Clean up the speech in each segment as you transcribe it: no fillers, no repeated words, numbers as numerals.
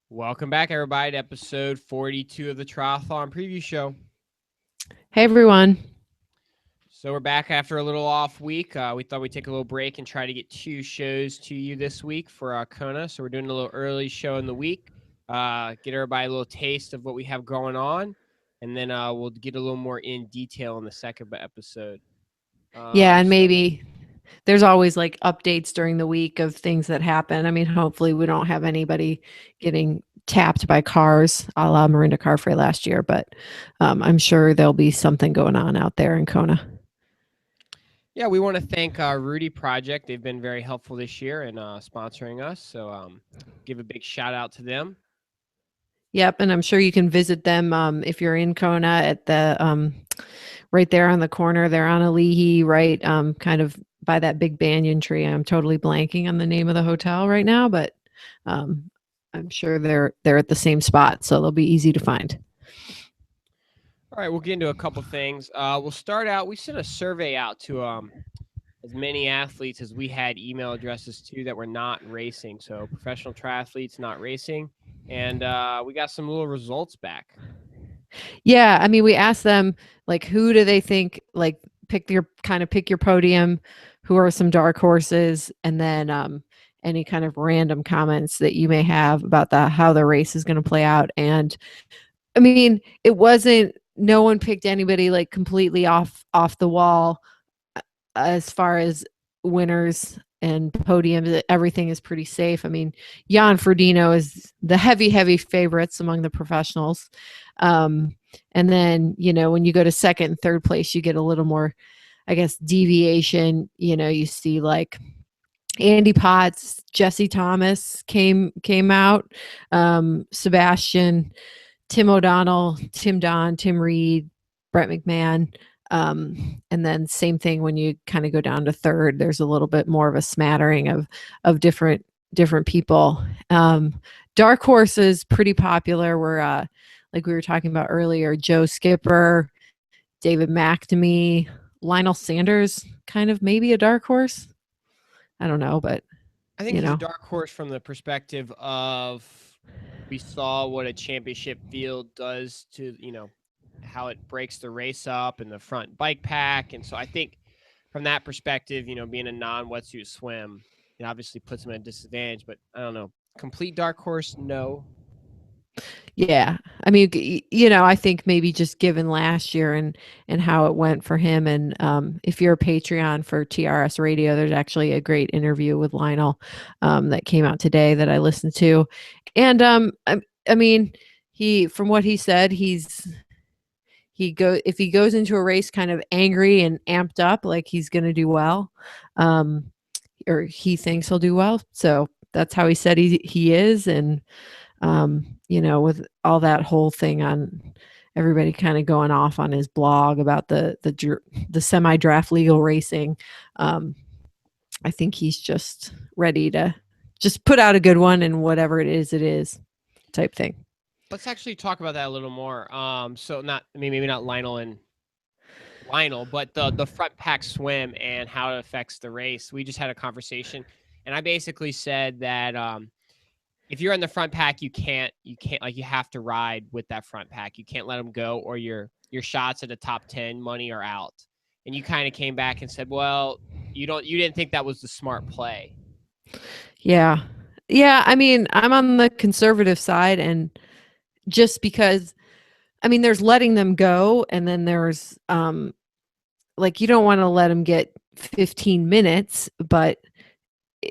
Welcome back, everybody, to episode 42 of the Triathlon Preview Show. Hey, everyone. So we're back after a little off week. We thought we'd take a little break and try to get 2 shows to you this week for Kona. So we're doing a little early show in the week, get everybody a little taste of what we have going on, and then we'll get a little more in detail in the second episode. Yeah, and maybe there's always like updates during the week of things that happen. I mean, hopefully we don't have anybody getting tapped by cars a la Marinda Car Freight last year, but I'm sure there'll be something going on out there in Kona. Yeah, we want to thank Rudy Project. They've been very helpful this year in sponsoring us. So give a big shout out to them. Yep, and I'm sure you can visit them if you're in Kona at the right there on the corner. They're on Alihi, right, kind of by that big banyan tree. I'm totally blanking on the name of the hotel right now, but I'm sure they're at the same spot, so they'll be easy to find. All right, we'll get into a couple things. We'll start out. We sent a survey out to as many athletes as we had email addresses to that were not racing. So professional triathletes not racing, and we got some little results back. Yeah, I mean, we asked them like, who do they think like pick your podium, who are some dark horses, and then any kind of random comments that you may have about how the race is going to play out. And I mean, it wasn't, no one picked anybody like completely off the wall as far as winners and podiums. Everything is pretty safe. I mean, Jan Frodeno is the heavy favorites among the professionals. And then, when you go to second and third place, you get a little more, I guess, deviation. You see like Andy Potts, Jesse Thomas came out, Sebastian, Tim O'Donnell, Tim Don, Tim Reed, Brett McMahon. And then same thing when you kind of go down to third, there's a little bit more of a smattering of different people. Dark horses, pretty popular. Were like we were talking about earlier, Joe Skipper, David McNamee, Lionel Sanders, kind of maybe a dark horse. I don't know, but I think he's a dark horse from the perspective of we saw what a championship field does to, how it breaks the race up and the front bike pack. And so I think from that perspective, being a non-wetsuit swim, it obviously puts him at a disadvantage, but I don't know. Complete dark horse, no. Yeah. I mean, I think maybe just given last year and how it went for him. And if you're a Patreon for TRS Radio, there's actually a great interview with Lionel that came out today that I listened to. And I mean, from what he said, if he goes into a race kind of angry and amped up, like he's going to do well, or he thinks he'll do well. So that's how he said he is. And with all that whole thing on everybody kind of going off on his blog about the semi-draft legal racing, I think he's just ready to just put out a good one, and whatever it is type thing. Let's actually talk about that a little more. So maybe not Lionel, but the front pack swim and how it affects the race. We just had a conversation, and I basically said that if you're in the front pack, you can't like, you have to ride with that front pack. You can't let them go, or your shots at the top 10 money are out. And you kind of came back and said, well, you didn't think that was the smart play. Yeah. I mean, I'm on the conservative side, and just because, I mean, there's letting them go, and then there's like, you don't want to let them get 15 minutes, but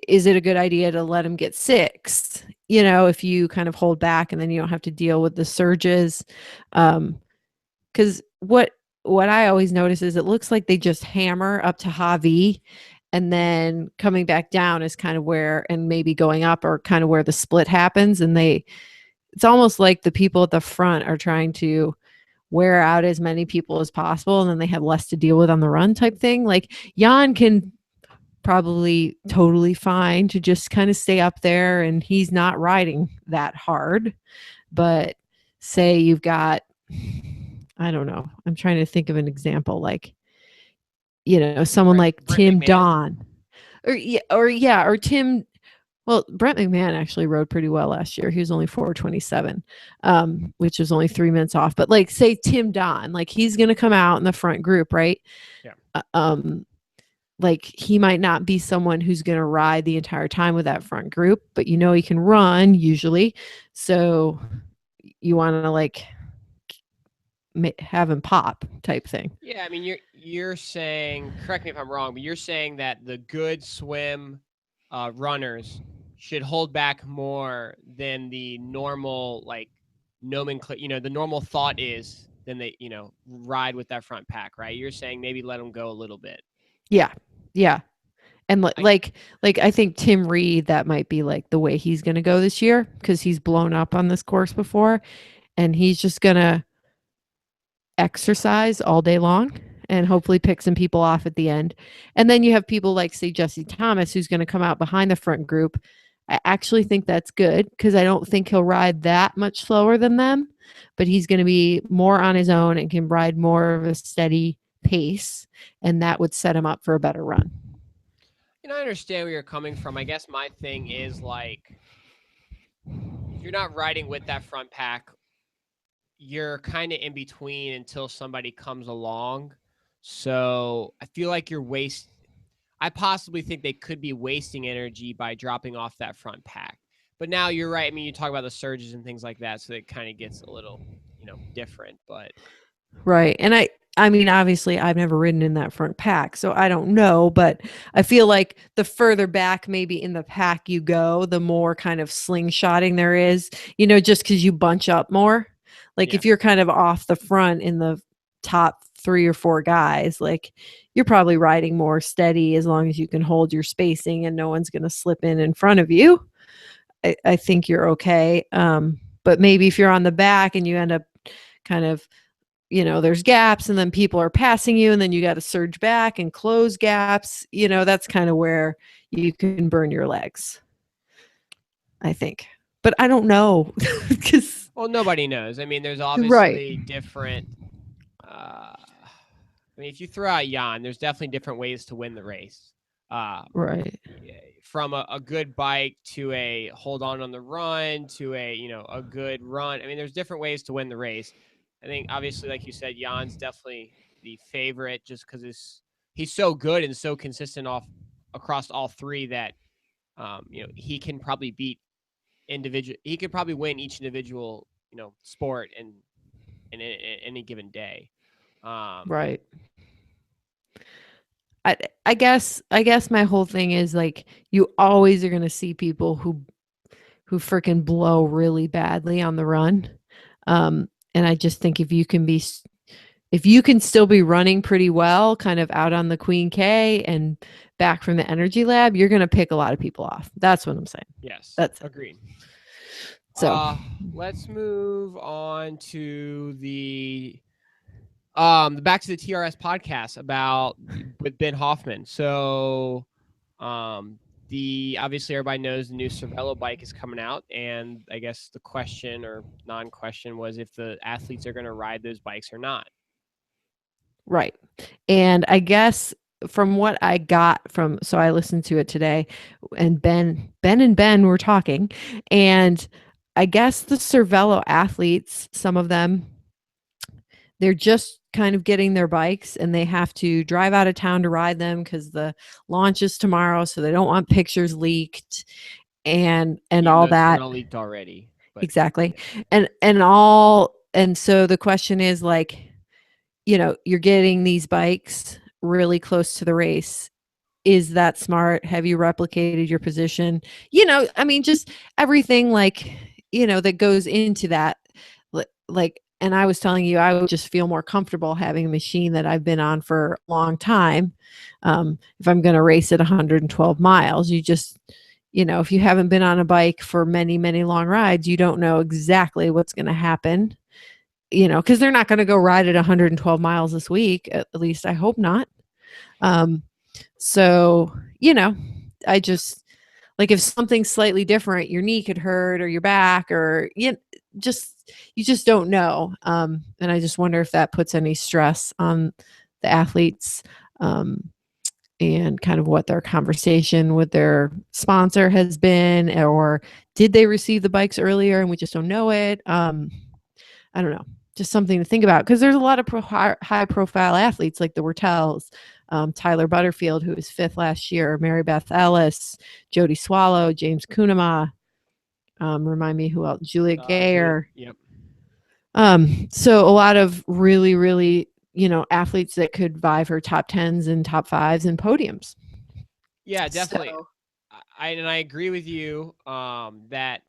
is it a good idea to let them get 6? If you kind of hold back, and then you don't have to deal with the surges. Because what I always notice is it looks like they just hammer up to Javi, and then coming back down is kind of where, and maybe going up or kind of where the split happens. And it's almost like the people at the front are trying to wear out as many people as possible, and then they have less to deal with on the run type thing. Like Jan can probably totally fine to just kind of stay up there, and he's not riding that hard. But say you've got, I don't know, I'm trying to think of an example, like, someone like Tim Don, or Tim Well, Brent McMahon actually rode pretty well last year. He was only 4:27, which was only 3 minutes off. But like, say Tim Don, like he's going to come out in the front group, right? Yeah. Like he might not be someone who's going to ride the entire time with that front group, but you know he can run usually. So you want to like have him pop type thing. Yeah, I mean, you're saying, correct me if I'm wrong, but you're saying that the good swim runners should hold back more than the normal like nomenclature. The normal thought is then they ride with that front pack, right? You're saying maybe let them go a little bit. Yeah. Yeah. And I like I think Tim Reed, that might be like the way he's going to go this year because he's blown up on this course before, and he's just going to exercise all day long and hopefully pick some people off at the end. And then you have people like, say, Jesse Thomas, who's going to come out behind the front group. I actually think that's good because I don't think he'll ride that much slower than them, but he's going to be more on his own and can ride more of a steady pace, and that would set him up for a better run. I understand where you're coming from. I guess my thing is like, if you're not riding with that front pack, you're kind of in between until somebody comes along. So I feel like I possibly think they could be wasting energy by dropping off that front pack. But now you're right. I mean, you talk about the surges and things like that, so it kind of gets a little, different. But Right. And I mean, obviously I've never ridden in that front pack, so I don't know, but I feel like the further back maybe in the pack you go, the more kind of slingshotting there is, just cuz you bunch up more. Like yeah, if you're kind of off the front in the top 3 or 4 guys, like you're probably riding more steady as long as you can hold your spacing and no one's going to slip in front of you. I think you're okay. But maybe if you're on the back and you end up kind of there's gaps and then people are passing you and then you got to surge back and close gaps. That's kind of where you can burn your legs, I think. But I don't know because well, nobody knows. I mean, there's right, obviously different. I mean, if you throw out Jan, there's definitely different ways to win the race. Uh, right, from a good bike to a hold on the run to a good run. I mean, there's different ways to win the race. I think obviously, like you said, Jan's definitely the favorite just because he's so good and so consistent across all three that he can probably beat individual. He could probably win each individual sport in any given day. right. I guess my whole thing is like you always are going to see people who freaking blow really badly on the run. And I just think if you can still be running pretty well, kind of out on the Queen K and back from the energy lab, you're going to pick a lot of people off. That's what I'm saying. Yes, That's it. agreed. So, Let's move on to the back to the TRS podcast about with Ben Hoffman. So the obviously everybody knows the new Cervelo bike is coming out, and I guess the question or non-question was if the athletes are going to ride those bikes or not. right. And I guess from what I got so I listened to it today, and Ben were talking, and I guess the Cervelo athletes, some of them, they're just kind of getting their bikes and they have to drive out of town to ride them because the launch is tomorrow, so they don't want pictures leaked and Even all though some that. are leaked already, but Exactly. yeah. And so the question is like, you're getting these bikes really close to the race. Is that smart? Have you replicated your position? I mean, just everything like, that goes into that. Like, and I was telling you, I would just feel more comfortable having a machine that I've been on for a long time. If I'm going to race at 112 miles, if you haven't been on a bike for many, many long rides, you don't know exactly what's going to happen, because they're not going to go ride at 112 miles this week. At least I hope not. So, I just like if something's slightly different, your knee could hurt or your back or you just don't know. And I just wonder if that puts any stress on the athletes. and kind of what their conversation with their sponsor has been, or did they receive the bikes earlier and we just don't know it. I don't know, just something to think about, because there's a lot of high profile athletes like the Wertels, Tyler Butterfield, who was fifth last year, Mary Beth Ellis, Jody Swallow, James Kunema, remind me who else, Julia Julie, Gayer. yep. So a lot of really, really, athletes that could vie for top tens and top fives and podiums. Yeah, definitely. So I agree with you that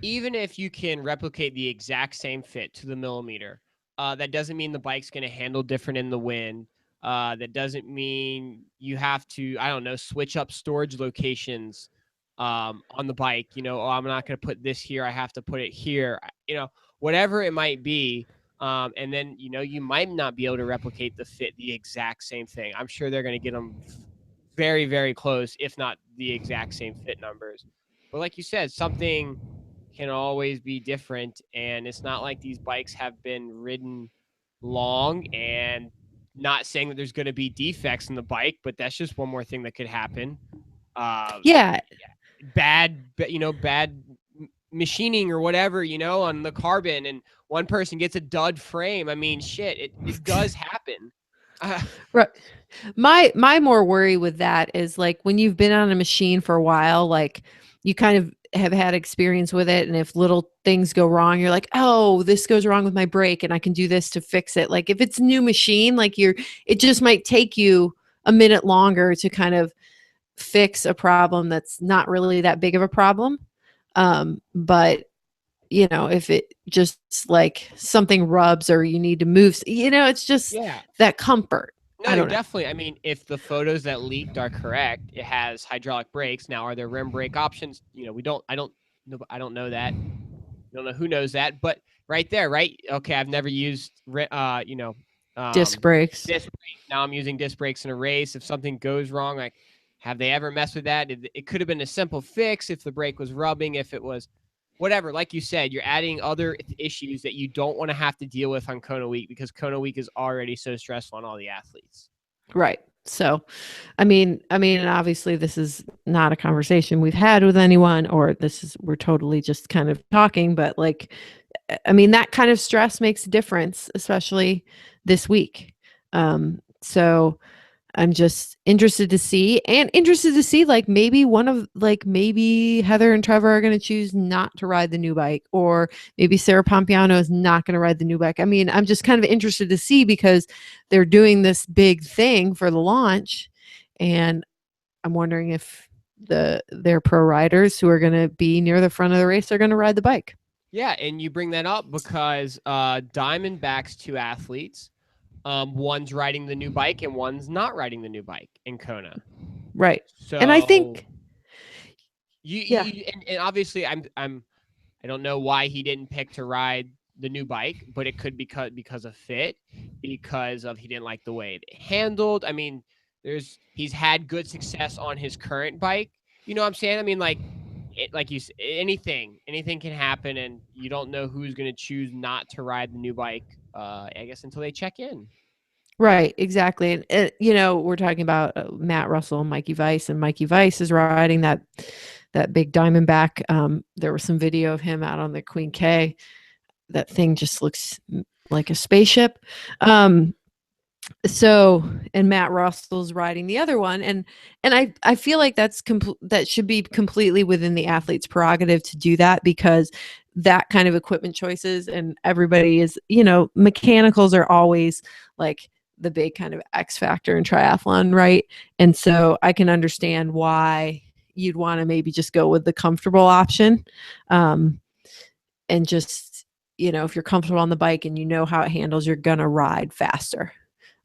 even if you can replicate the exact same fit to the millimeter, that doesn't mean the bike's going to handle different in the wind. That doesn't mean you have to, I don't know, switch up storage locations on the bike. Oh, I'm not going to put this here. I have to put it here. Whatever it might be. And then, you might not be able to replicate the fit, the exact same thing. I'm sure they're going to get them very, very close, if not the exact same fit numbers. But like you said, something can always be different. And it's not like these bikes have been ridden long, and not saying that there's going to be defects in the bike, but that's just one more thing that could happen. yeah, Bad, bad machining or whatever, on the carbon, and one person gets a dud frame. I mean, shit, it does happen. right. My more worry with that is like when you've been on a machine for a while, like you kind of have had experience with it, and if little things go wrong, you're like, oh, this goes wrong with my brake and I can do this to fix it. Like if it's a new machine, like it just might take you a minute longer to kind of fix a problem that's not really that big of a problem. But if it just like something rubs or you need to move, it's just Yeah. that comfort. I No, don't know. definitely. I mean, if the photos that leaked are correct, it has hydraulic brakes. Now, are there rim brake options? We don't. I don't know that. I don't know who knows that. But right there, right? Okay, I've never used, Disc um, brakes. disc brakes. Now I'm using disc brakes in a race. If something goes wrong, like, have they ever messed with that? It could have been a simple fix if the brake was rubbing. If it was whatever, like you said, you're adding other issues that you don't want to have to deal with on Kona Week, because Kona Week is already so stressful on all the athletes. Right. So, and obviously this is not a conversation we've had with anyone, or we're totally just kind of talking, but like, that kind of stress makes a difference, especially this week. So I'm just interested to see like maybe Heather and Trevor are going to choose not to ride the new bike, or maybe Sarah Pompiano is not going to ride the new bike. I mean, I'm just kind of interested to see, because they're doing this big thing for the launch, and I'm wondering if their pro riders who are going to be near the front of the race are going to ride the bike. Yeah, and you bring that up because Diamondback's two athletes, one's riding the new bike and one's not riding the new bike in Kona. Right. And I So think, yeah, and obviously I don't know why he didn't pick to ride the new bike, but it could be because of fit, because of he didn't like the way it handled. I mean, he's had good success on his current bike. You know what I'm saying? I mean, like you said, anything can happen, and you don't know who's going to choose not to ride the new bike. I guess until they check in. right, exactly. And we're talking about Matt Russell and Mikey Weiss, and Mikey Weiss is riding that big Diamondback. There was some video of him out on the Queen K. That thing just looks like a spaceship. So, and Matt Russell's riding the other one, and I feel like that should be completely within the athlete's prerogative to do that, because that kind of equipment choices, and everybody is, mechanicals are always like the big kind of X factor in triathlon, right? And so I can understand why you'd want to maybe just go with the comfortable option, and just, if you're comfortable on the bike and you know how it handles, you're gonna ride faster.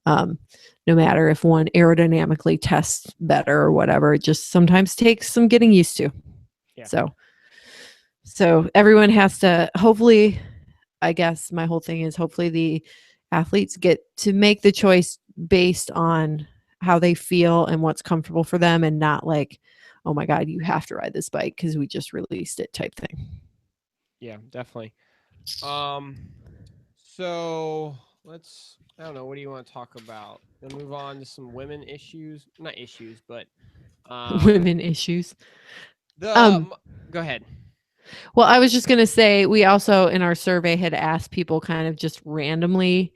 No matter if one aerodynamically tests better or whatever, it just sometimes takes some getting used to. Yeah. So everyone has to, hopefully, I guess my whole thing is, hopefully the athletes get to make the choice based on how they feel and what's comfortable for them, and not like, oh my God, you have to ride this bike because we just released it type thing. Yeah, definitely. Um, so I don't know, what do you want to talk about? We'll move on to some women issues, not issues, but um Women issues. the Um, go ahead. well, I was just going to say we also in our survey had asked people kind of just randomly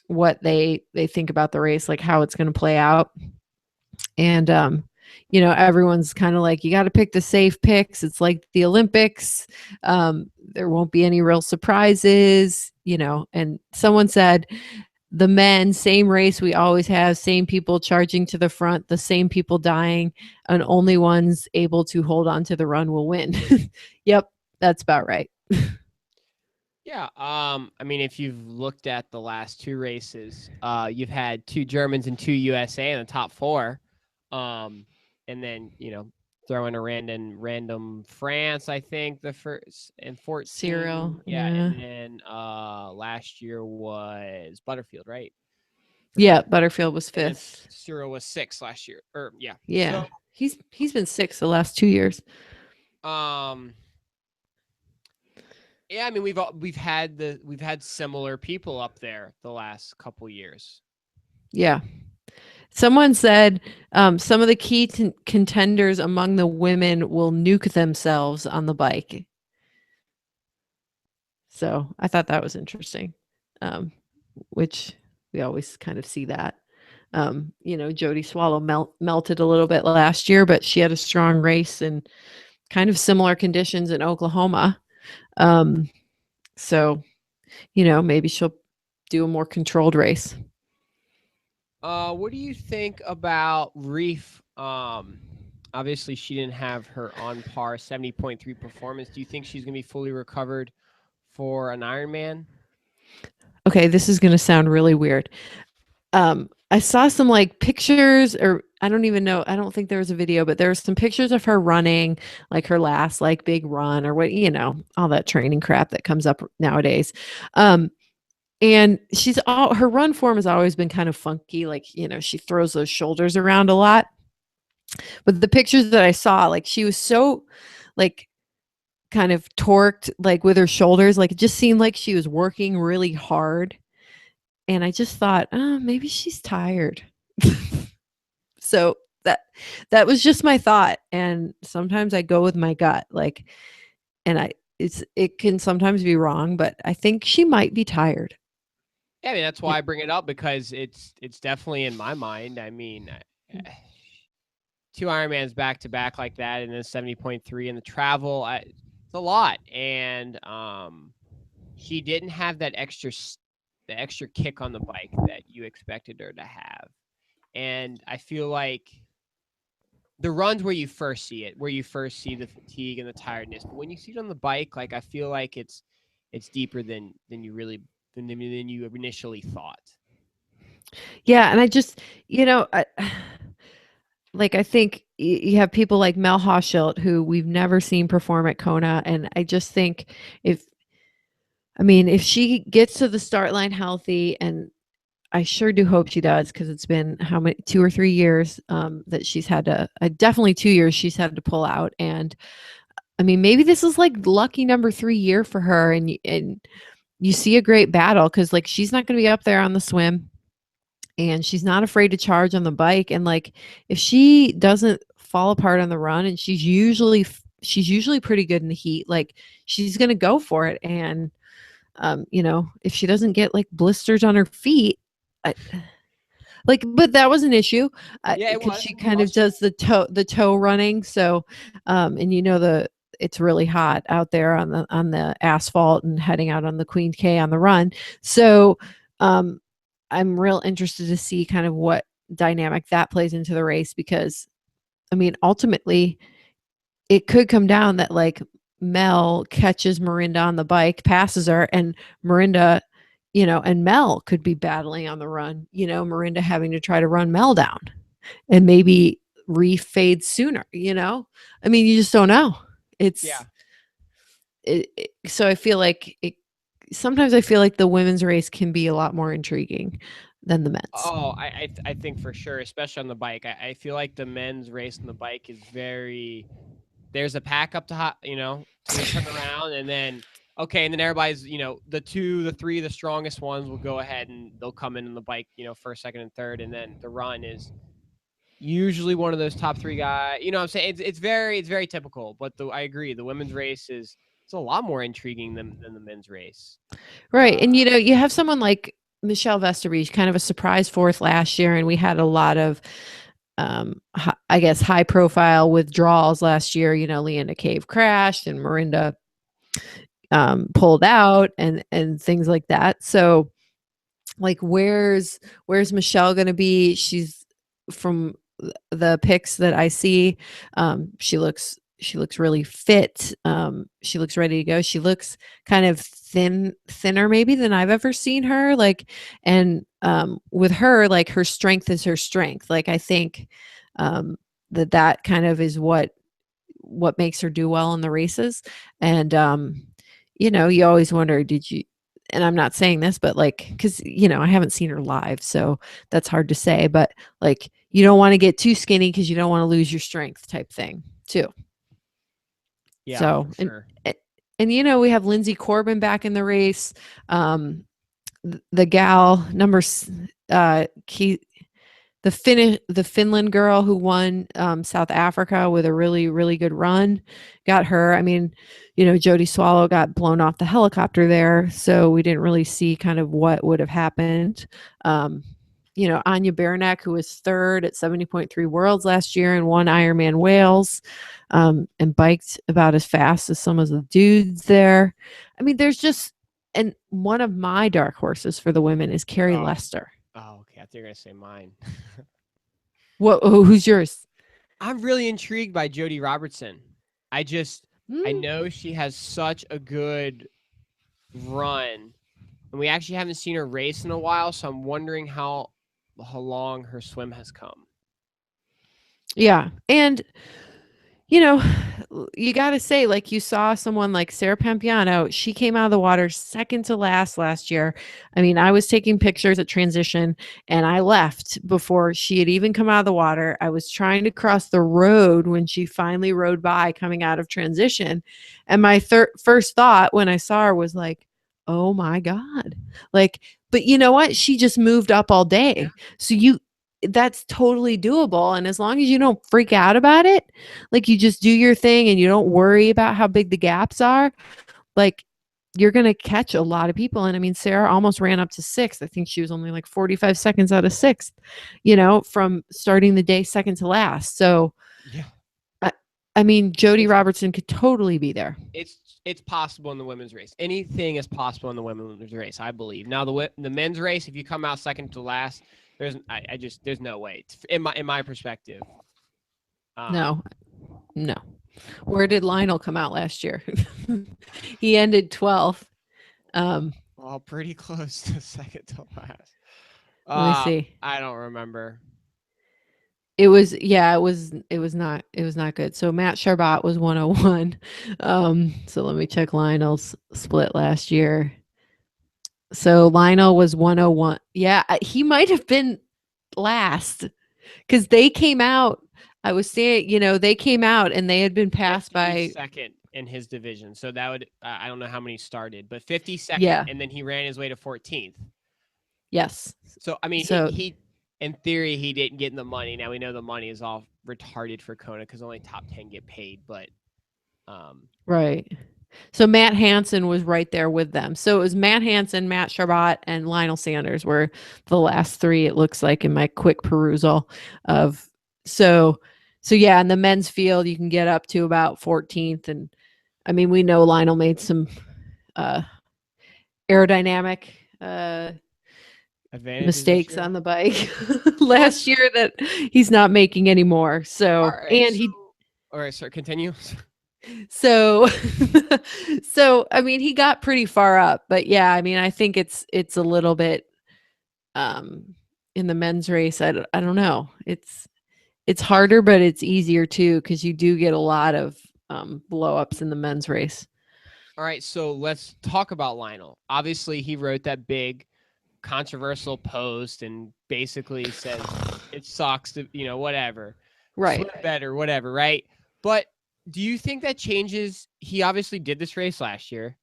what they think about the race, like how it's going to play out. And everyone's kind of like, you got to pick the safe picks. It's like the Olympics. There won't be any real surprises, and someone said the men, same race we always have, same people charging to the front, the same people dying, and only ones able to hold on to the run will win. Yep, that's about right. Yeah, I mean, if you've looked at the last two races, you've had two Germans and two USA in the top four, and then throw in a random France, I think the first and 14, Cyril, yeah, and yeah. then last year was Butterfield, right, for Yeah, fifth, Butterfield was and then fifth. Cyril was sixth last year, or yeah, Yeah. so He's been sixth the last 2 years. um. Yeah, I mean we've had similar people up there the last couple years. Yeah. Someone said some of the key contenders among the women will nuke themselves on the bike. So I thought that was interesting, um, which we always kind of see that. Jody Swallow melted a little bit last year, but she had a strong race and kind of similar conditions in Oklahoma. Um, so, maybe she'll do a more controlled race. What do you think about Reef? Obviously she didn't have her on par 70.3 performance. Do you think she's gonna be fully recovered for an Ironman? Okay, this is going to sound really weird. I saw some like pictures, or I don't even know. I don't think there was a video, but there were some pictures of her running, like her last like big run or what, all that training crap that comes up nowadays. And her run form has always been kind of funky. Like, she throws those shoulders around a lot. But the pictures that I saw, like she was so like kind of torqued, like with her shoulders, like it just seemed like she was working really hard. And I just thought, oh, maybe she's tired. So that was just my thought. And sometimes I go with my gut, like, and it can sometimes be wrong, but I think she might be tired. Yeah, I mean that's Yeah. why I bring it up, because it's definitely in my mind. I mean, two Ironmans back to back like that, and then 70.3 in the travel, it's a lot. And she didn't have that the extra kick on the bike that you expected her to have. And I feel like the runs where you first see it, where you first see the fatigue and the tiredness, but when you see it on the bike, like I feel like it's deeper than you really than you initially thought. Yeah, and I just, like I think you have people like Mel Hoschilt who we've never seen perform at Kona, and I just think if if she gets to the start line healthy, and I sure do hope she does, because it's been how many 2 or 3 years that she's had to definitely 2 years she's had to pull out. And I mean, maybe this is like lucky number 3 year for her, and you see a great battle, because like she's not going to be up there on the swim, and she's not afraid to charge on the bike. And like if she doesn't fall apart on the run, and she's usually pretty good in the heat, like she's going to go for it. And if she doesn't get like blisters on her feet, I, like, but that was an issue, Yeah, it because was. she It kind of was. does the toe running. So, and it's really hot out there on the asphalt and heading out on the Queen K on the run. So, um, I'm real interested to see kind of what dynamic that plays into the race, because I mean, ultimately, it could come down that like Mel catches Marinda on the bike, passes her, and Marinda, and Mel could be battling on the run, Marinda having to try to run Mel down, and maybe Reef fades sooner, I mean, you just don't know. Yeah. It's so I feel like sometimes I feel like the women's race can be a lot more intriguing than the men's. Oh, I think for sure, especially on the bike. I feel like the men's race on the bike is very. There's a pack up to hot, to the turnaround, and then Okay, and then everybody's, the two, the three, the strongest ones will go ahead and they'll come in the bike, first, second, and third, and then the run is usually one of those top three guys. You know what I'm saying? It's very typical. But I agree, the women's race it's a lot more intriguing than the men's race. Right. And you have someone like Michelle Vesterby, kind of a surprise fourth last year, and we had a lot of I guess high profile withdrawals last year. Leanda Cave crashed and Marinda pulled out and things like that. So like where's Michelle going to be? She's from the pics that I see. She looks really fit. She looks ready to go. She looks kind of thinner maybe than I've ever seen her. Like, and with her, like her strength is her strength. Like I think that kind of is what makes her do well in the races. And you always wonder, did you? And I'm not saying this, but like, because I haven't seen her live, so that's hard to say. But like, you don't want to get too skinny because you don't want to lose your strength, type thing, too. Yeah, So, for sure. and we have Lindsay Corbin back in the race. The gal the Finland girl who won South Africa with a really, really good run, got her. I mean, Jody Swallow got blown off the helicopter there, so we didn't really see kind of what would have happened. Anya Baranek, who was third at 70.3 Worlds last year and won Ironman Wales, and biked about as fast as some of the dudes there. I mean, there's just, and one of my dark horses for the women is Carrie Lester. Oh, okay. I think you're gonna say mine. Who's yours? I'm really intrigued by Jody Robertson. I Mm. know she has such a good run, and we actually haven't seen her race in a while, so I'm wondering how long her swim has come. Yeah. And you got to say, like, you saw someone like Sarah Pampiano. She came out of the water second to last year. I mean, I was taking pictures at transition and I left before she had even come out of the water. I was trying to cross the road when she finally rode by coming out of transition. And my first thought when I saw her was like, oh my God. Like, but you know what? She just moved up all day. So that's totally doable. And as long as you don't freak out about it, like you just do your thing and you don't worry about how big the gaps are, like you're going to catch a lot of people. And I mean, Sarah almost ran up to sixth. I think she was only like 45 seconds out of sixth, from starting the day second to last. So, Yeah. I mean, Jody Robertson could totally be there. It's possible in the women's race. Anything is possible in the women's race, I believe. Now the men's race, if you come out second to last, there's no way in my perspective. No. Where did Lionel come out last year? He ended 12th. Well, pretty close to second to last. Let me see. I don't remember. It was not good. So Matt Charbat was 101. So let me check Lionel's split last year. So Lionel was 101. Yeah, he might have been last because they came out. I was saying, they came out and they had been passed by second in his division. So that would, I don't know how many started, but 52nd. Yeah. And then he ran his way to 14th. Yes. So, I mean, he in theory, he didn't get in the money. Now we know the money is all retarded for Kona because only top 10 get paid. But, right. So Matt Hansen was right there with them. So it was Matt Hansen, Matt Charbat, and Lionel Sanders were the last three, it looks like, in my quick perusal of. So yeah, in the men's field, you can get up to about 14th. And I mean, we know Lionel made some aerodynamic mistakes on the bike last year that he's not making anymore. So, all right, sir, continue. So I mean, he got pretty far up, but yeah, I mean, I think it's a little bit in the men's race. I don't know. It's harder, but it's easier too because you do get a lot of blow ups in the men's race. All right, so let's talk about Lionel. Obviously, he wrote that big controversial post and basically says it sucks to, whatever. Right. Swim better, whatever, right? But do you think that changes? He obviously did this race last year.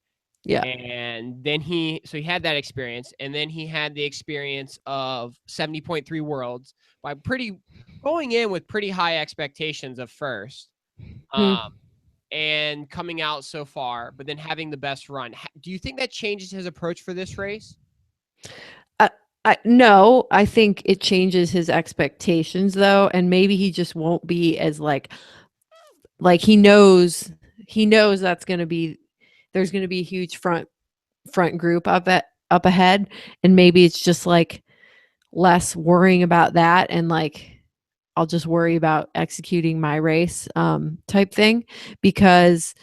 Yeah. And then he had that experience, and then he had the experience of 70.3 worlds by pretty going in with pretty high expectations of first. Hmm. Um, and coming out so far, but then having the best run. Do you think that changes his approach for this race? I, no, I think it changes his expectations though, and maybe he just won't be as like he knows that's going to be there's going to be a huge front group up ahead, and maybe it's just like less worrying about that, and like I'll just worry about executing my race type thing, because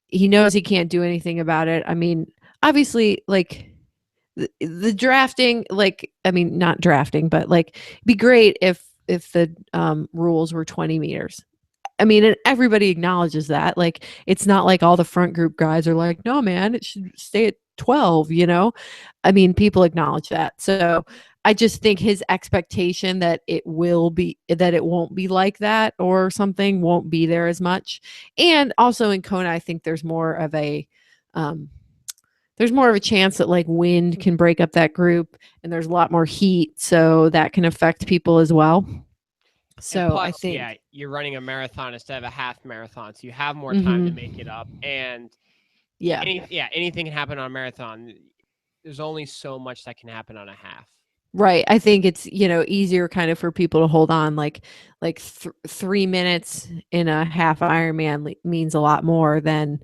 he knows he can't do anything about it. I mean, obviously, like the drafting, like I mean, not drafting, but like it'd be great if the rules were 20 meters. I mean, and everybody acknowledges that. Like, it's not like all the front group guys are like, no, man, it should stay at 12, you know? I mean, people acknowledge that. So I just think his expectation that that it won't be like that or something won't be there as much. And also in Kona, I think um, there's more of a chance that like wind can break up that group, and there's a lot more heat. So that can affect people as well. And So I plus, yeah, think, you're running a marathon instead of a half marathon, so you have more time to hmm, make it up. And yeah. anything can happen on a marathon. There's only so much that can happen on a half. Right. I think it's, easier kind of for people to hold on, like 3 minutes in a half Ironman means a lot more than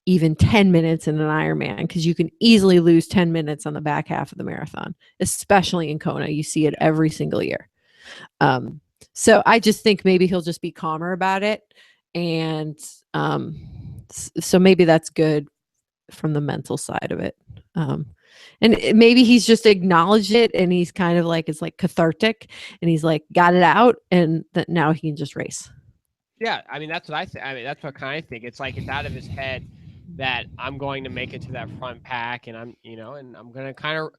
even 10 minutes in an Ironman, because you can easily lose 10 minutes on the back half of the marathon, especially in Kona. You see it Yeah. every single year. Um, so I just think maybe he'll just be calmer about it. And so maybe that's good from the mental side of it. Um, and maybe he's just acknowledged it, and he's kind of like, it's like cathartic, and he's like got it out, and that now he can just race. Yeah, I mean that's what I think. I mean that's what kind of think. It's like it's out of his head that I'm going to make it to that front pack, and I'm gonna kind of,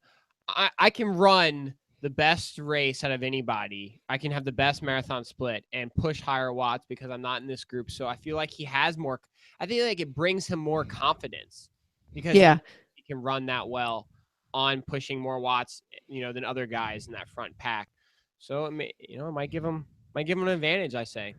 I can run the best race out of anybody. I can have the best marathon split and push higher watts because I'm not in this group. So I feel like he has more. I think like it brings him more confidence because Yeah. he can run that well on pushing more watts, than other guys in that front pack. So it might give him an advantage. I say.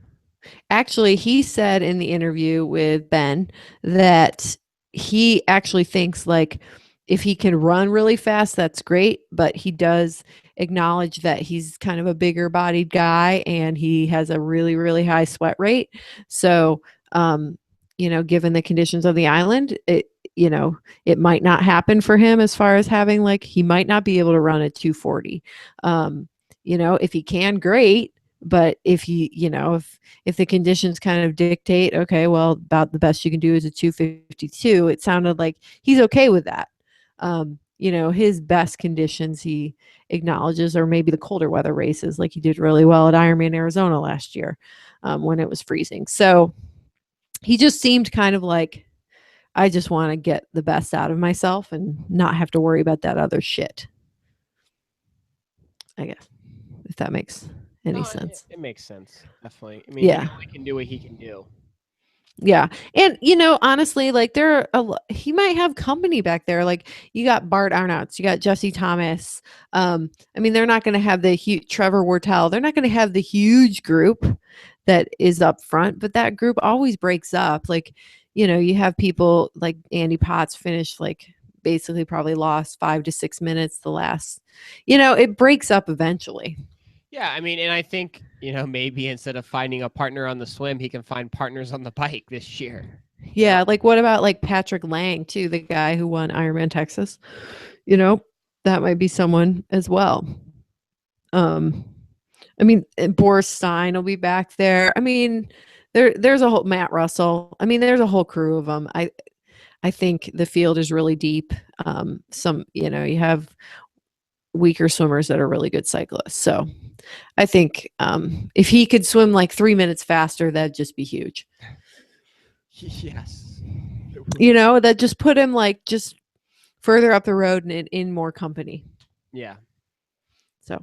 Actually, he said in the interview with Ben that he actually thinks like if he can run really fast, that's great. But he does acknowledge that he's kind of a bigger bodied guy, and he has a really, really high sweat rate. So, given the conditions of the island, it might not happen for him, as far as having like, he might not be able to run at 240. If he can, great. But if the conditions kind of dictate, okay, well, about the best you can do is a 252, it sounded like he's okay with that. His best conditions, he acknowledges, or maybe the colder weather races, like he did really well at Ironman Arizona last year, when it was freezing. So he just seemed kind of like, I just want to get the best out of myself and not have to worry about that other shit, I guess, if that makes any No, it, sense. it makes sense. Definitely. I mean, he Yeah. only can do what he can do. Yeah. And honestly, like he might have company back there. Like you got Bart Arnouts, you got Jesse Thomas. I mean, they're not going to have the huge Trevor Wortell. They're not going to have the huge group that is up front, but that group always breaks up. Like, you have people like Andy Potts finish like basically probably lost 5 to 6 minutes the last, it breaks up eventually. Yeah, I mean, and I think, maybe instead of finding a partner on the swim, he can find partners on the bike this year. Yeah, like what about like Patrick Lang too, the guy who won Ironman Texas? You know, that might be someone as well. Um, I mean, Boris Stein will be back there. I mean, there's a whole Matt Russell. I mean, there's a whole crew of them. I think the field is really deep. You have weaker swimmers that are really good cyclists. So I think if he could swim like 3 minutes faster, that'd just be huge. Yes, it would be. That just put him like just further up the road and in more company. Yeah. So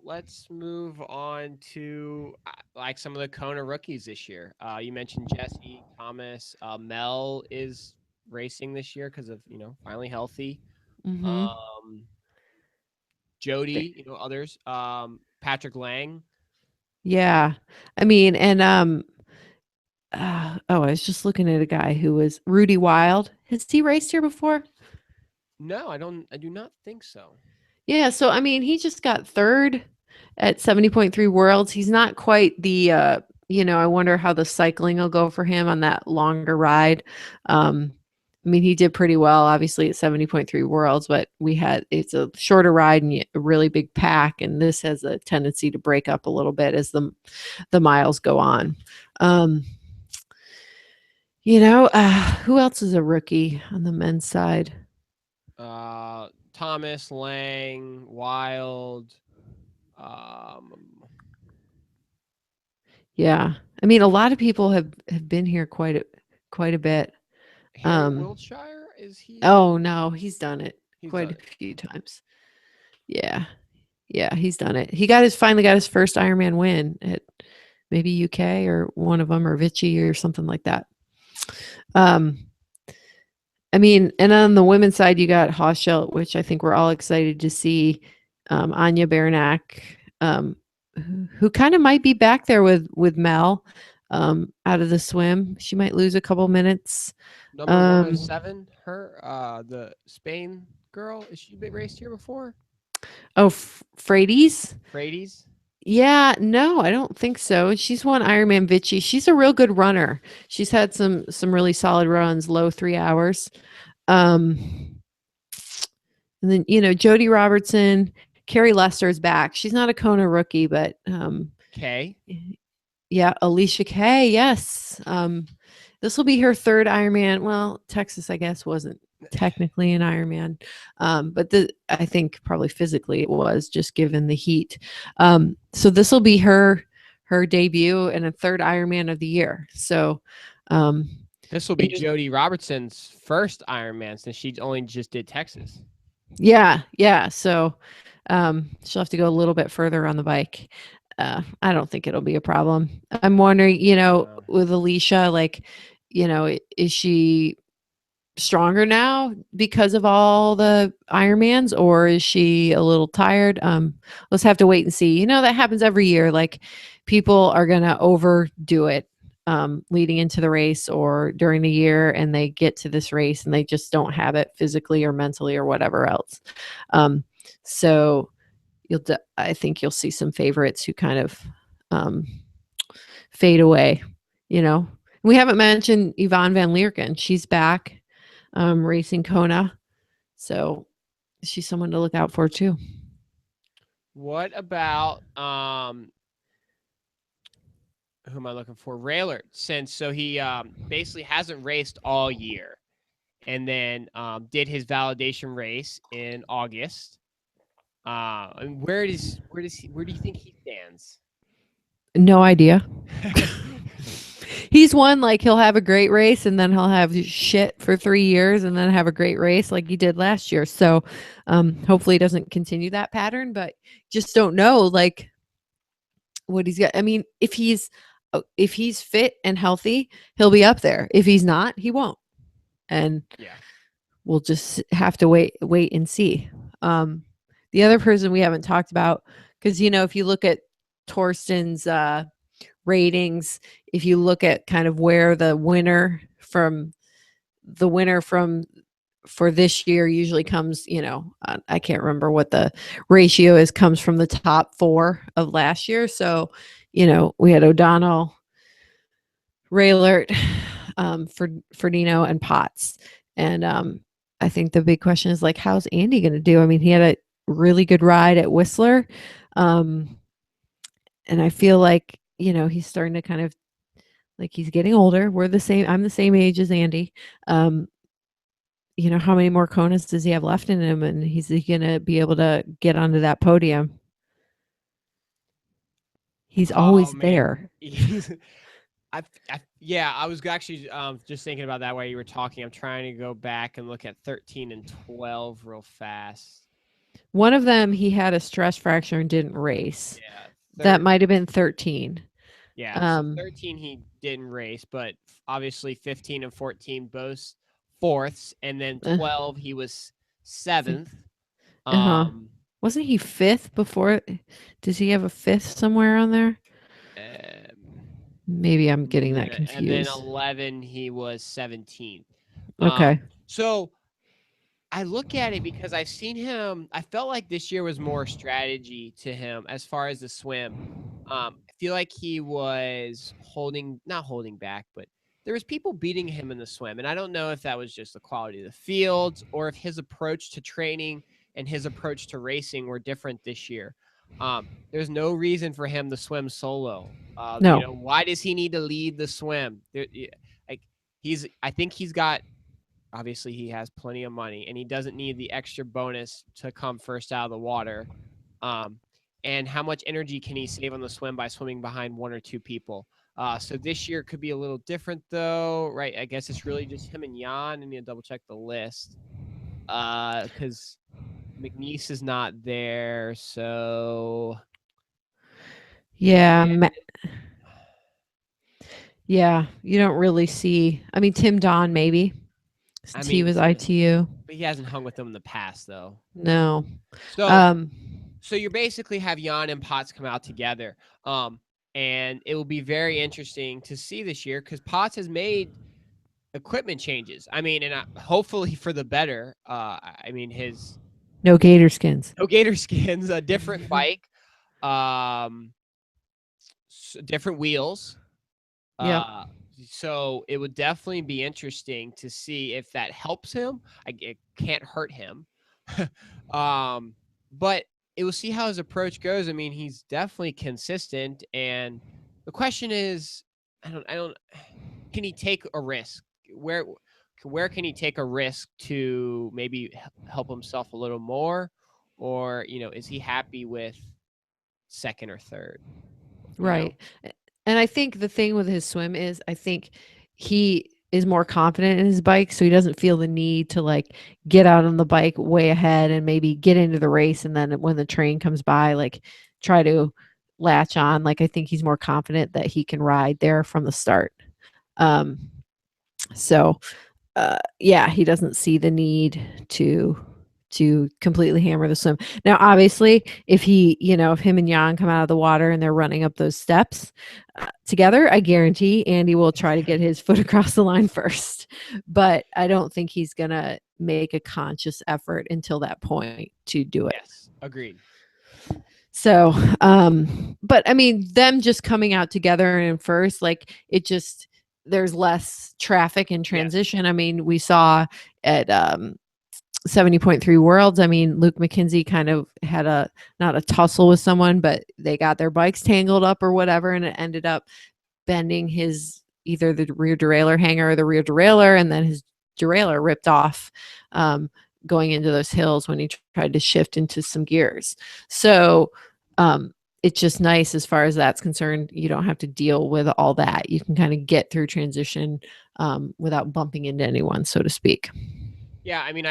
Let's move on to like some of the Kona rookies this year. You mentioned Jesse Thomas. Mel is racing this year because of finally healthy. Mhm. Um, Jody, others. Patrick Lang. Yeah. I mean, and oh, I was just looking at a guy who was Rudy Wild. Has he raced here before? No, I don't. I do not think so. Yeah, so I mean, he just got third at 70.3 Worlds. He's not quite the I wonder how the cycling will go for him on that longer ride. Um, I mean, he did pretty well, obviously, at 70.3 Worlds, but it's a shorter ride and a really big pack, and this has a tendency to break up a little bit as the miles go on. Um, who else is a rookie on the men's side? Thomas Lang, Wild. Um, Yeah. I mean, a lot of people have been here quite a bit. Harry Um, Wiltshire, is he? oh no, he's done it He's quite done a it. few times. Yeah. Yeah, he's done it. He finally got his first Ironman win at maybe UK or one of them or Vichy or something like that. Um, I mean, and on the women's side, you got Hochschild, which I think we're all excited to see. Anya Beranek, um, who kind of might be back there with Mel out of the swim. She might lose a couple minutes. Number Um, 107. Her, the Spain girl. Is she been raced here before? oh, Frades. Frades. Yeah, no, I don't think so. She's won Ironman Vichy. She's a real good runner. She's had some really solid runs, low 3 hours. Um, and then Jody Robertson, Carrie Lester's back. She's not a Kona rookie, but K. yeah, Alicia Kay, yes. This will be her third Ironman. Well, Texas, I guess, wasn't technically an Ironman, but I think probably physically it was, just given the heat. So this will be her debut and a third Ironman of the year. So, um, This will be Jody Robertson's first Ironman since she only just did Texas. yeah, yeah. So she'll have to go a little bit further on the bike. I don't think it'll be a problem. I'm wondering, with Alicia, like, is she stronger now because of all the Ironmans, or is she a little tired? Let's have to wait and see. That happens every year. Like, people are gonna overdo it leading into the race or during the year, and they get to this race and they just don't have it physically or mentally or whatever else. So I think you'll see some favorites who kind of um, fade away. We haven't mentioned Yvonne Van Leerken. She's back racing Kona, so she's someone to look out for too. What about who am I looking for? Raylert, since he basically hasn't raced all year, and then did his validation race in August. And where do you think he stands? No idea. He's one, like, he'll have a great race and then he'll have shit for 3 years and then have a great race like he did last year. So hopefully he doesn't continue that pattern, but just don't know like what he's got. I mean, if he's fit and healthy, he'll be up there. If he's not, he won't. And Yeah. we'll just have to wait and see. The other person we haven't talked about, because if you look at Torsten's ratings, if you look at kind of where the winner from for this year usually comes, I can't remember what the ratio is, comes from the top 4 of last year. So, we had O'Donnell, Raylert, Ferdino, and Potts. And I think the big question is, like, how's Andy going to do? I mean, he had a really good ride at Whistler. And I feel like, he's starting to kind of, like, he's getting older. I'm the same age as Andy. How many more Konas does he have left in him? And he's going to be able to get onto that podium? He's Oh always man. there. Yeah, I was actually just thinking about that while you were talking. I'm trying to go back and look at 13 and 12 real fast. One of them, he had a stress fracture and didn't race. Yeah, That might have been 13. Yeah, so Um, 13 he didn't race, but obviously 15 and 14 both fourths, and then Uh, 12 he was fi- seventh. uh-huh. Um, Wasn't he fifth before? Does he have a fifth somewhere on there? um, Maybe I'm getting that and then confused. 11 he was 17th. Okay. So I look at it because I've seen him. I felt like this year was more strategy to him as far as the swim. I feel like he was not holding back, but there was people beating him in the swim, and I don't know if that was just the quality of the fields or if his approach to training and his approach to racing were different this year. There's no reason for him to swim solo. No. Why does he need to lead the swim? Like I think he's got obviously he has plenty of money and he doesn't need the extra bonus to come first out of the water. Um, and how much energy can he save on the swim by swimming behind one or two people? So this year could be a little different though, right? I guess it's really just him and Jan. I need to double check the list because McNeese is not there. So Yeah. yeah, Yeah. You don't really see. I mean, Tim Don, maybe, I since he mean, was ITU. but he hasn't hung with them in the past though. No. So Um, so you basically have Jan and Potts come out together. And it will be very interesting to see this year because Potts has made equipment changes. I mean, and hopefully for the better. I mean, his no gator skins. no gator skins, a different bike, um, different wheels. Yep. Uh, so it would definitely be interesting to see if that helps him. It can't hurt him. um, but it will see how his approach goes. I mean, he's definitely consistent, and the question is, I don't. Can he take a risk? Where can he take a risk to maybe help himself a little more, or is he happy with second or third? You know. Right. And I think the thing with his swim is I think he is more confident in his bike, so he doesn't feel the need to like get out on the bike way ahead and maybe get into the race and then when the train comes by like try to latch on. Like I think he's more confident that he can ride there from the start. Um so yeah, he doesn't see the need to completely hammer the swim. Now, obviously, if if him and Jan come out of the water and they're running up those steps together, I guarantee Andy will try to get his foot across the line first. But I don't think he's gonna make a conscious effort until that point to do it. Yes, agreed. So, but I mean, them just coming out together and first, like it just there's less traffic in Yes. transition. I mean, we saw at 70.3 Worlds. I mean, Luke McKenzie kind of had a not a tussle with someone, but they got their bikes tangled up or whatever, and it ended up bending his either the rear derailleur hanger or the rear derailleur, and then his derailleur ripped off um, going into those hills when he tried to shift into some gears. So it's just nice as far as that's concerned. You don't have to deal with all that. You can kind of get through transition without bumping into anyone, so to speak. Yeah, I mean,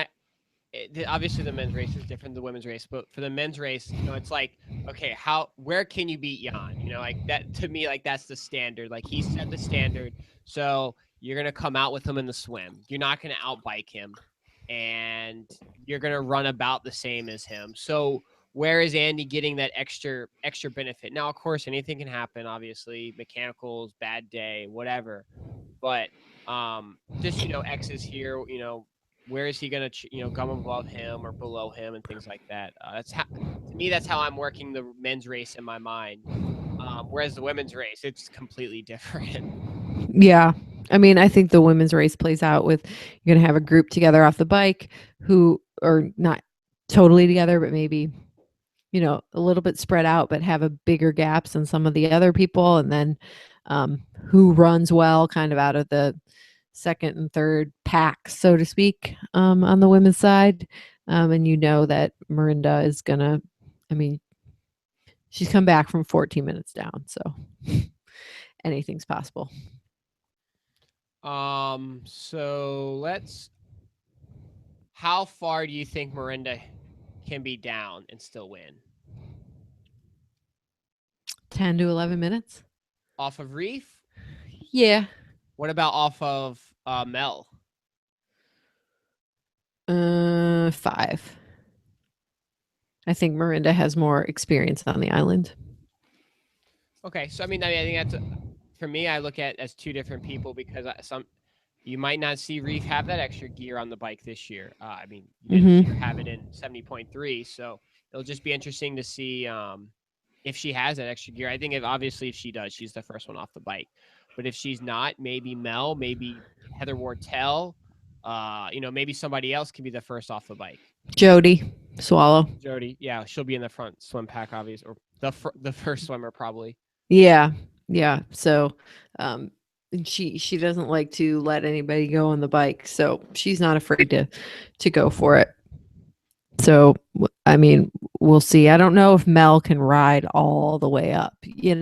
obviously the men's race is different than the women's race, but for the men's race, it's like, okay, where can you beat Jan? Like that to me, like that's the standard. Like he set the standard, so you're gonna come out with him in the swim. You're not gonna outbike him, and you're gonna run about the same as him. So where is Andy getting that extra benefit? Now, of course, anything can happen. Obviously, mechanicals, bad day, whatever. But just X is here. Where is he gonna come above him or below him and things like that. That's how to me that's how I'm working the men's race in my mind. Whereas the women's race, it's completely different. Yeah. I mean, I think the women's race plays out with you're going to have a group together off the bike who are not totally together, but maybe, a little bit spread out, but have a bigger gaps than some of the other people. And then who runs well kind of out of the second and third pack, so to speak, on the women's side. And you know that Mirinda is going to, I mean, she's come back from 14 minutes down. So anything's possible. So how far do you think Miranda can be down and still win? 10 to 11 minutes. Off of Reef? Yeah. What about off of Mel? 5. I think Miranda has more experience on the island. Okay, so I think that's for me. I look at as two different people because some you might not see Reef have that extra gear on the bike this year. You didn't see her have it Mm-hmm. in 70.3, so it'll just be interesting to see if she has that extra gear. I think if obviously if she does, she's the first one off the bike. But if she's not, maybe Mel, maybe Heather Wartell, maybe somebody else can be the first off the bike. Jody Swallow. Jody, yeah, she'll be in the front swim pack, obviously, or the first swimmer probably. Yeah, yeah. So, and she doesn't like to let anybody go on the bike, so she's not afraid to go for it. So, I mean, we'll see. I don't know if Mel can ride all the way up. Yeah,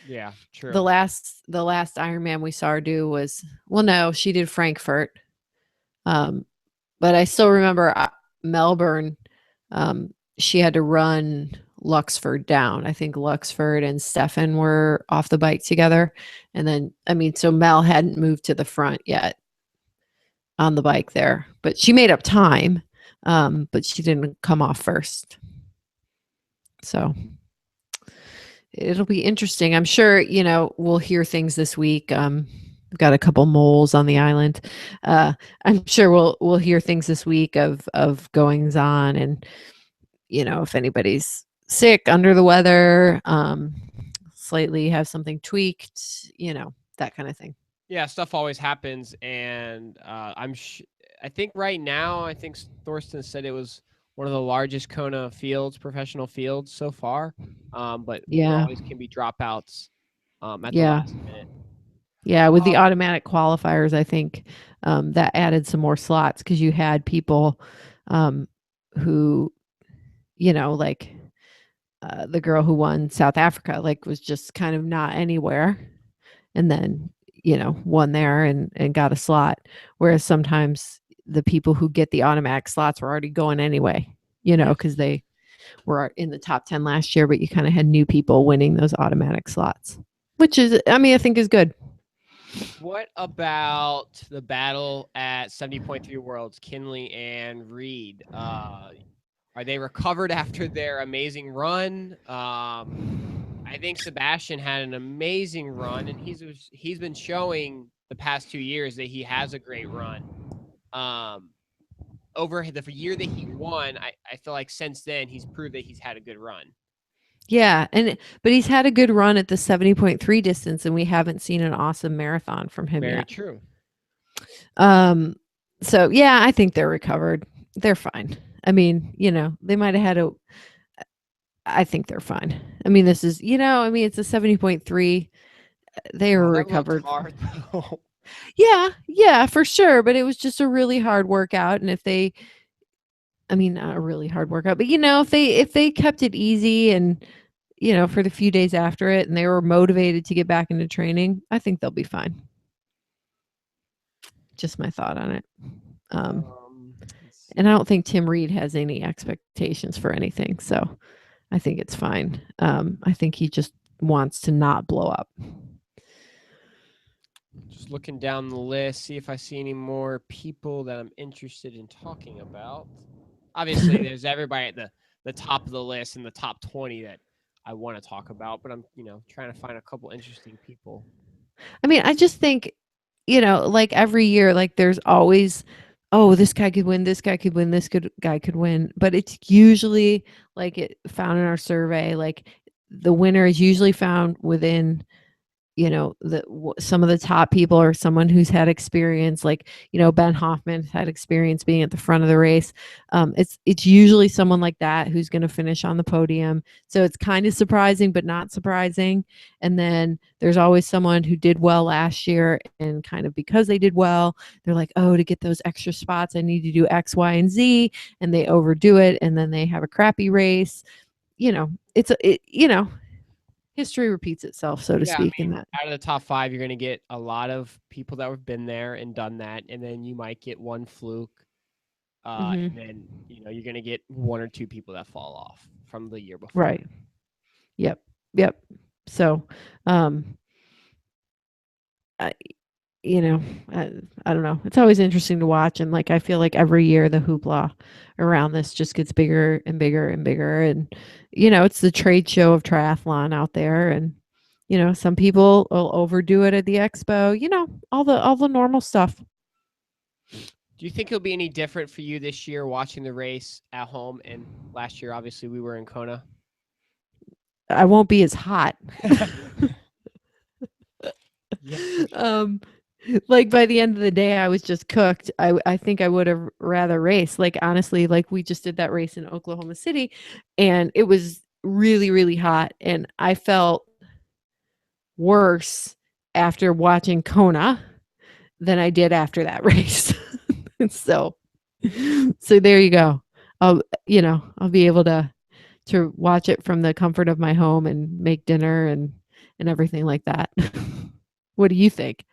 The true. last Ironman we saw her do was, well, no, she did Frankfurt. Um, but I still remember Melbourne. She had to run Luxford down. I think Luxford and Stefan were off the bike together. And then, I mean, so Mel hadn't moved to the front yet on the bike there, but she made up time. But she didn't come off first. So it'll be interesting. I'm sure, we'll hear things this week. We've got a couple moles on the island. I'm sure we'll hear things this week of goings on, and if anybody's sick, under the weather, slightly have something tweaked, that kind of thing. Yeah, stuff always happens, and I think right now, I think Thorsten said it was one of the largest Kona fields, professional fields so far. But there Yeah. always can be dropouts at the Yeah. last minute. Yeah. With the Um, automatic qualifiers, I think that added some more slots because you had people um, who, like the girl who won South Africa, like was just kind of not anywhere, and then won there and got a slot. Whereas sometimes the people who get the automatic slots were already going anyway, yes. because they were in the top 10 last year, but you kind of had new people winning those automatic slots, which is, I mean, I think is good. What about the battle at 70.3 Worlds, Kinley and Reed? Are they recovered after their amazing run? I think Sebastian had an amazing run, and he's been showing the past 2 years that he has a great run. Um, over the year that he won, I feel like since then he's proved that he's had a good run. Yeah, but he's had a good run at the 70.3 distance, and we haven't seen an awesome marathon from him Very yet. true. Um, so yeah, I think they're recovered. They're fine. I mean, they might have had a. I think they're fine. I mean, this is, it's a 70.3. They were Wow, that looked recovered. hard though. Yeah, yeah, for sure. But it was just a really hard workout. And I mean, not a really hard workout, but if they kept it easy and, for the few days after it and they were motivated to get back into training, I think they'll be fine. Just my thought on it. Let's And I see. don't think Tim Reed has any expectations for anything. So I think it's fine. I think he just wants to not blow up. Just looking down the list, see if I see any more people that I'm interested in talking about. Obviously, there's everybody at the top of the list and the top 20 that I want to talk about, but I'm trying to find a couple interesting people. I mean, I just think, like every year, like there's always, oh, this guy could win, this guy could win, guy could win. But it's usually like it found in our survey, like the winner is usually found within some of the top people or someone who's had experience, like Ben Hoffman had experience being at the front of the race. It's usually someone like that who's going to finish on the podium, so it's kind of surprising but not surprising. And then there's always someone who did well last year, and kind of because they did well, they're like, oh, to get those extra spots I need to do X, Y, and Z, and they overdo it, and then they have a crappy race. History repeats itself, so to Yeah, I speak, in mean, that. out of the top 5, you're going to get a lot of people that have been there and done that, and then you might get one fluke, Hmm. and then you're going to get one or two people that fall off from the year before. Right. Yep. Yep. So, um, you know, I don't know. It's always interesting to watch, and like I feel like every year the hoopla around this just gets bigger and bigger and bigger, and it's the trade show of triathlon out there, and some people will overdo it at the expo. All the normal stuff. Do you think it'll be any different for you this year watching the race at home? And last year, obviously, we were in Kona. I won't be as hot. Yeah, for sure. um like by the end of the day I was just cooked. I think I would have rather raced. Like honestly, like we just did that race in Oklahoma City and it was really really hot and I felt worse after watching Kona than I did after that race. so so there you go. I'll be able to watch it from the comfort of my home and make dinner and everything like that. What do you think?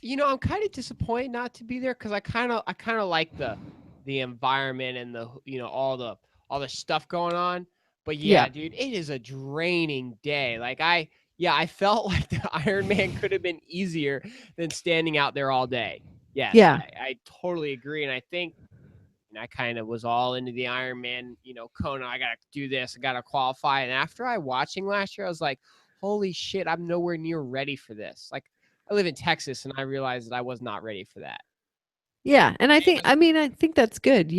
I'm kind of disappointed not to be there because I kind of like the environment and all the stuff going on. But Yeah. yeah, dude, it is a draining day. I felt like the Ironman could have been easier than standing out there all day. Yes, Yeah. I totally agree, and I think I kind of was all into the Ironman. Kona, I gotta do this, I gotta qualify. And after I watching last year, I was like, holy shit, I'm nowhere near ready for this. Like, I live in Texas, and I realized that I was not ready for that. Yeah, and It was, I think that's good.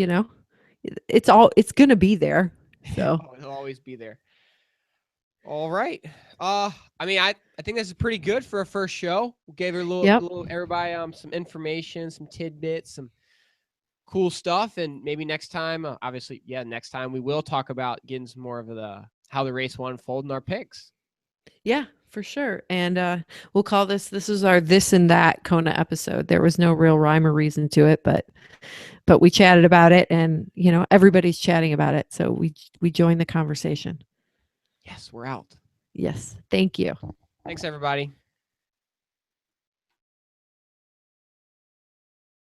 It's gonna be there. So, oh, it'll always be there. All right. I think this is pretty good for a first show. We gave her yep. a little everybody some information, some tidbits, some cool stuff, and maybe next time, obviously, yeah, next time we will talk about getting some more of the how the race will unfold in our picks. Yeah, for sure. And we'll call this is our this and that Kona episode. There was no real rhyme or reason to it, but we chatted about it and everybody's chatting about it. So we joined the conversation. Yes, we're out. Yes. Thank you. Thanks, everybody.